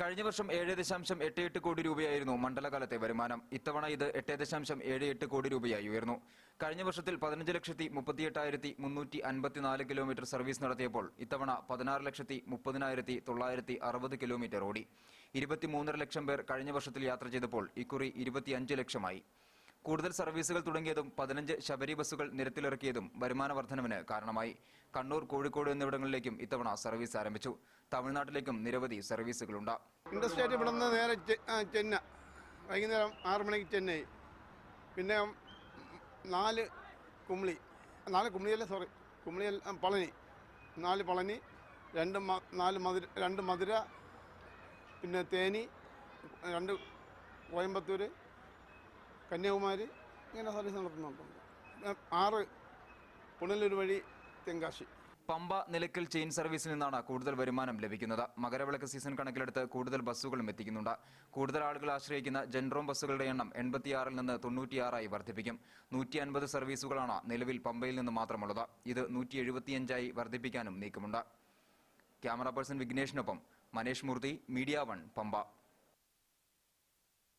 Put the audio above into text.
കഴിഞ്ഞ വർഷം 7.88 കോടി രൂപയായിരുന്നു മണ്ഡലകാലത്തെ വരുമാനം. ഇത്തവണ ഇത് 8.78 കോടി രൂപയായി ഉയർന്നു. കഴിഞ്ഞ വർഷത്തിൽ 15,38,354 കിലോമീറ്റർ സർവീസ് നടത്തിയപ്പോൾ ഇത്തവണ 16,30,960 കിലോമീറ്റർ ഓടി. 23.5 ലക്ഷം പേർ കഴിഞ്ഞ വർഷത്തിൽ യാത്ര ചെയ്തപ്പോൾ ഇക്കുറി 25 ലക്ഷമായി. കൂടുതൽ സർവീസുകൾ തുടങ്ങിയതും 15 ശബരി ബസ്സുകൾ നിരത്തിലിറക്കിയതും വരുമാന വർധനവിന് കാരണമായി. കണ്ണൂർ, കോഴിക്കോട് എന്നിവിടങ്ങളിലേക്കും ഇത്തവണ സർവീസ് ആരംഭിച്ചു. തമിഴ്നാട്ടിലേക്കും നിരവധി സർവീസുകളുണ്ട്. ഇന്റർസ്റ്റേറ്റ് ഇവിടെ നിന്ന് നേരെ ചെന്നൈ, വൈകുന്നേരം 6 മണിക്ക് ചെന്നൈ, പിന്നെ 4 കുമളി, 4 പളനി, 4 പളനി, 2 മധുര, പിന്നെ തേനി, 2 കോയമ്പത്തൂർ, കന്യാകുമാരി, ഇങ്ങനെ സർവീസ് നടത്തുന്നുണ്ട്. 6 പുനലൂർ വഴി തെങ്കാശി. പമ്പ, നിലയ്ക്കൽ ചെയിൻ സർവീസിൽ നിന്നാണ് കൂടുതൽ വരുമാനം ലഭിക്കുന്നത്. മകരവിളക്ക് സീസൺ കണക്കിലെടുത്ത് കൂടുതൽ ബസ്സുകളും എത്തിക്കുന്നുണ്ട്. കൂടുതൽ ആളുകൾ ആശ്രയിക്കുന്ന ജൻറോം ബസ്സുകളുടെ എണ്ണം 86-ൽ നിന്ന് 96-ആയി വർദ്ധിപ്പിക്കും. 150 സർവീസുകളാണ് നിലവിൽ പമ്പയിൽ നിന്ന് മാത്രമുള്ളത്. ഇത് 175-ആയി വർദ്ധിപ്പിക്കാനും നീക്കമുണ്ട്. ക്യാമറ പേഴ്സൺ വിഘ്നേഷിനൊപ്പം മനേഷ് മൂർത്തി, മീഡിയ 1, പമ്പ.